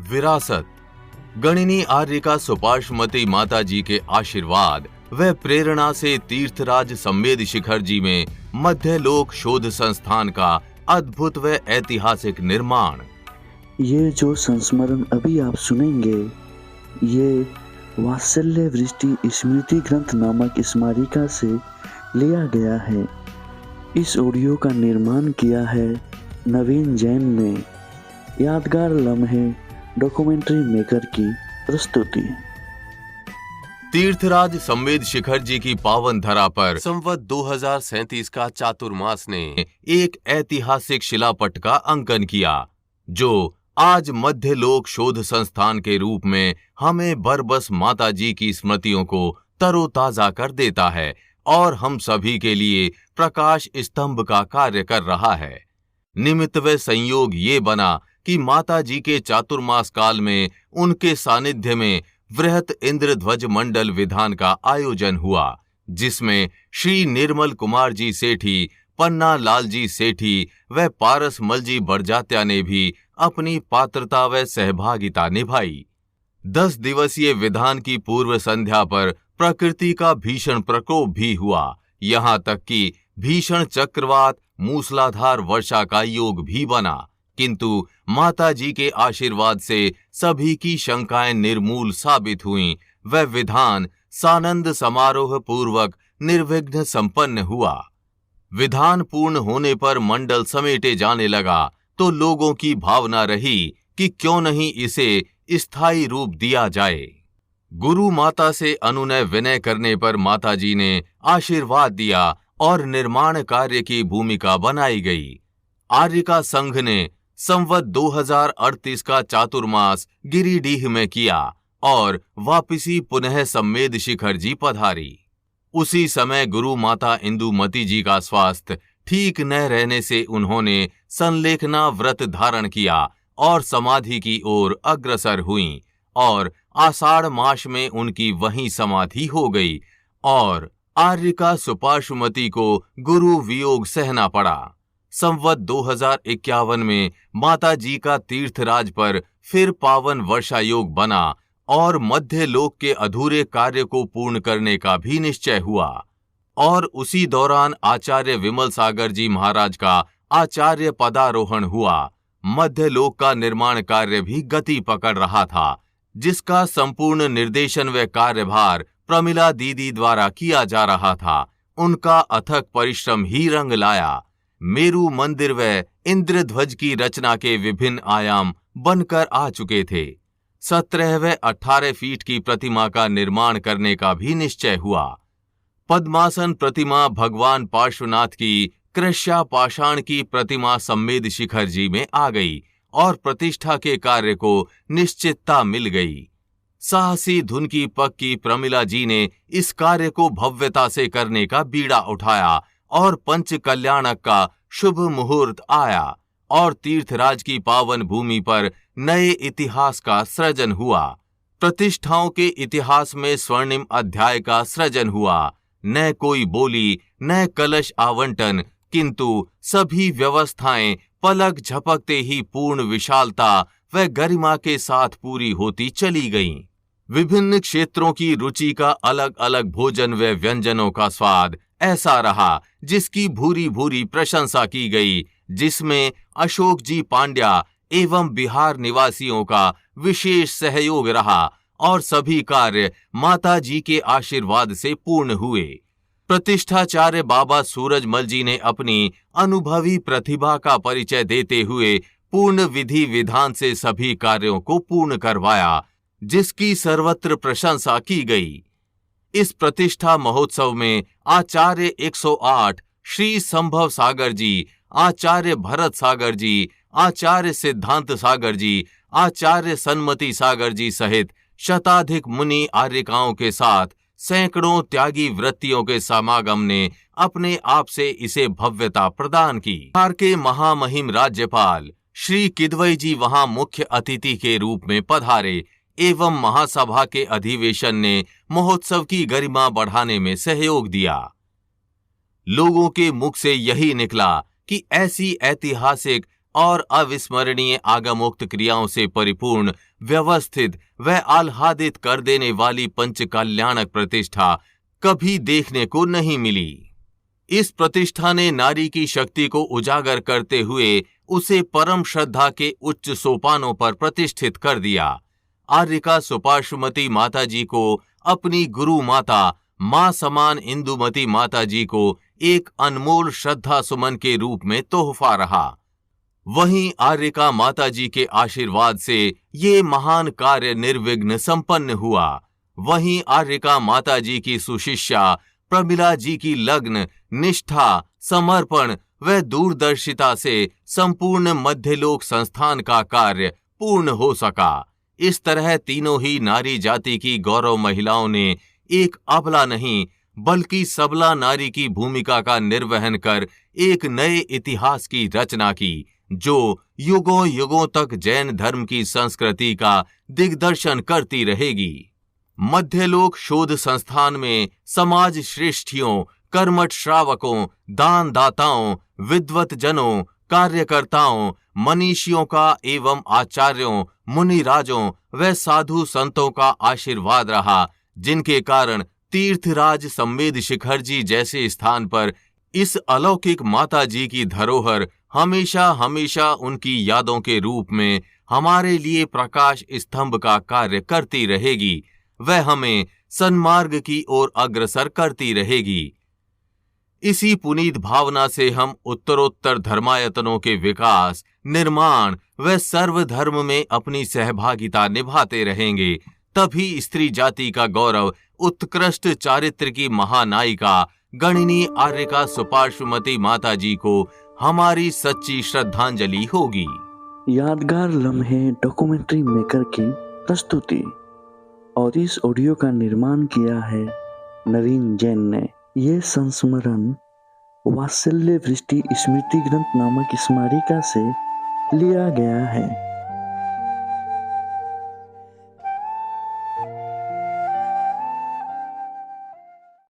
विरासत। गणिनी आर्यिका सुपार्श्वमती माता जी के आशीर्वाद व प्रेरणा से तीर्थराज संवेद शिखर जी में मध्य लोक शोध संस्थान का अद्भुत व ऐतिहासिक निर्माण। ये जो संस्मरण अभी आप सुनेंगे, ये वात्सल्य वृष्टि स्मृति ग्रंथ नामक स्मारिका से लिया गया है। इस ऑडियो का निर्माण किया है नवीन जैन ने। यादगार लम्हे डॉक्यूमेंट्री मेकर की प्रस्तुति। तीर्थराज संवेद शिखर जी की पावन धरा पर संवत 2037 का चातुर्मास ने एक ऐतिहासिक शिलापट का अंकन किया, जो आज मध्य लोक शोध संस्थान के रूप में हमें बरबस माता जी की स्मृतियों को तरोताजा कर देता है और हम सभी के लिए प्रकाश स्तंभ का कार्य कर रहा है। निमित्त व संयोग ये बना कि माता जी के चातुर्मास काल में उनके सानिध्य में वृहत इंद्रध्वज मंडल विधान का आयोजन हुआ, जिसमें श्री निर्मल कुमार जी सेठी, पन्ना लाल जी सेठी व पारस मल जी बड़जात्या ने भी अपनी पात्रता व सहभागिता निभाई। 10 दिवसीय विधान की पूर्व संध्या पर प्रकृति का भीषण प्रकोप भी हुआ, यहाँ तक कि भीषण चक्रवात मूसलाधार वर्षा का योग भी बना, किंतु माता जी के आशीर्वाद से सभी की शंकाएं निर्मूल साबित हुईं व विधान सानंद समारोह पूर्वक निर्विघ्न संपन्न हुआ। विधान पूर्ण होने पर मंडल समेटे जाने लगा तो लोगों की भावना रही कि क्यों नहीं इसे स्थायी रूप दिया जाए। गुरु माता से अनुनय विनय करने पर माता जी ने आशीर्वाद दिया और निर्माण कार्य की भूमिका बनाई गई। आर्यिका संघ ने संवत 2038 का चातुर्मास गिरिडीह में किया और वापसी पुनः संवेद शिखर जी पधारी। उसी समय गुरु माता इंदुमती जी का स्वास्थ्य ठीक न रहने से उन्होंने संलेखना व्रत धारण किया और समाधि की ओर अग्रसर हुईं और आषाढ़ मास में उनकी वहीं समाधि हो गई और आर्यिका सुपार्श्वमती को गुरु वियोग सहना पड़ा। संवत 2051 में माता जी का तीर्थराज पर फिर पावन वर्षा योग बना और मध्य लोक के अधूरे कार्य को पूर्ण करने का भी निश्चय हुआ और उसी दौरान आचार्य विमल सागर जी महाराज का आचार्य पदारोहण हुआ। मध्य लोक का निर्माण कार्य भी गति पकड़ रहा था, जिसका संपूर्ण निर्देशन व कार्यभार प्रमिला दीदी द्वारा किया जा रहा था। उनका अथक परिश्रम ही रंग लाया। मेरू मंदिर व इंद्रध्वज की रचना के विभिन्न आयाम बनकर आ चुके थे। 17 व 18 फीट की प्रतिमा का निर्माण करने का भी निश्चय हुआ। पद्मासन प्रतिमा भगवान पार्श्वनाथ की कृष्या पाषाण की प्रतिमा संवेद शिखर जी में आ गई और प्रतिष्ठा के कार्य को निश्चितता मिल गई। साहसी धुन की पक्की प्रमिला जी ने इस कार्य को भव्यता से करने का बीड़ा उठाया और पंच कल्याणक का शुभ मुहूर्त आया और तीर्थराज की पावन भूमि पर नए इतिहास का सृजन हुआ। प्रतिष्ठाओं के इतिहास में स्वर्णिम अध्याय का सृजन हुआ। न कोई बोली, न कलश आवंटन, किंतु सभी व्यवस्थाएं पलक झपकते ही पूर्ण विशालता व गरिमा के साथ पूरी होती चली गईं। विभिन्न क्षेत्रों की रुचि का अलग अलग भोजन व व्यंजनों का स्वाद ऐसा रहा जिसकी भूरी भूरी प्रशंसा की गई, जिसमें अशोक जी पांड्या एवं बिहार निवासियों का विशेष सहयोग रहा और सभी कार्य माता जी के आशीर्वाद से पूर्ण हुए। प्रतिष्ठाचार्य बाबा सूरजमल जी ने अपनी अनुभवी प्रतिभा का परिचय देते हुए पूर्ण विधि विधान से सभी कार्यों को पूर्ण करवाया, जिसकी सर्वत्र प्रशंसा की गई। इस प्रतिष्ठा महोत्सव में आचार्य 108 श्री संभव सागर जी, आचार्य भरत सागर जी, आचार्य सिद्धांत सागर जी, आचार्य सन्मति सागर जी सहित शताधिक मुनि आर्यिकाओं के साथ सैकड़ों त्यागी वृत्तियों के समागम ने अपने आप से इसे भव्यता प्रदान की। बिहार के महामहिम राज्यपाल श्री किदवई जी वहां मुख्य अतिथि के रूप में पधारे एवं महासभा के अधिवेशन ने महोत्सव की गरिमा बढ़ाने में सहयोग दिया। लोगों के मुख से यही निकला कि ऐसी ऐतिहासिक और अविस्मरणीय आगमोक्त क्रियाओं से परिपूर्ण व्यवस्थित व आह्लादित कर देने वाली पंचकल्याणक प्रतिष्ठा कभी देखने को नहीं मिली। इस प्रतिष्ठा ने नारी की शक्ति को उजागर करते हुए उसे परम श्रद्धा के उच्च सोपानों पर प्रतिष्ठित कर दिया। आर्यिका सुपार्श्वमती माता जी को अपनी गुरु माता मां समान इंदुमती माता जी को एक अनमोल श्रद्धा सुमन के रूप में तोहफा रहा। वहीं आर्यिका माता जी के आशीर्वाद से ये महान कार्य निर्विघ्न संपन्न हुआ। वहीं आर्यिका माता जी की सुशिष्या प्रमिला जी की लग्न, निष्ठा, समर्पण व दूरदर्शिता से संपूर्ण मध्यलोक संस्थान का कार्य पूर्ण हो सका। इस तरह तीनों ही नारी जाति की गौरव महिलाओं ने एक अबला नहीं बल्कि सबला नारी की भूमिका का निर्वहन कर एक नए इतिहास की रचना की, जो युगों युगों तक जैन धर्म की संस्कृति का दिग्दर्शन करती रहेगी। मध्यलोक शोध संस्थान में समाज श्रेष्ठियों, कर्मठ श्रावकों, दान दाताओं, विद्वत जनों, कार्यकर्ताओं, मनीषियों का एवं आचार्यों, मुनिराजों व साधु संतों का आशीर्वाद रहा, जिनके कारण तीर्थराज संवेद शिखर जी जैसे स्थान पर इस अलौकिक माता जी की धरोहर हमेशा हमेशा उनकी यादों के रूप में हमारे लिए प्रकाश स्तंभ का कार्य करती रहेगी। वह हमें सन्मार्ग की ओर अग्रसर करती रहेगी। इसी पुनीत भावना से हम उत्तरोत्तर धर्मायतनों के विकास, निर्माण व सर्वधर्म में अपनी सहभागिता निभाते रहेंगे। तभी स्त्री जाति का गौरव उत्कृष्ट चारित्र की महानायिका गणिनी आर्यिका सुपार्श्वमती माता जी को हमारी सच्ची श्रद्धांजलि होगी। यादगार लम्हे डॉक्यूमेंट्री मेकर की प्रस्तुति। और इस ऑडियो का निर्माण किया है नवीन जैन ने। ये संस्मरण वात्सल्य वृष्टि स्मृति ग्रंथ नामक स्मारिका से लिया गया है।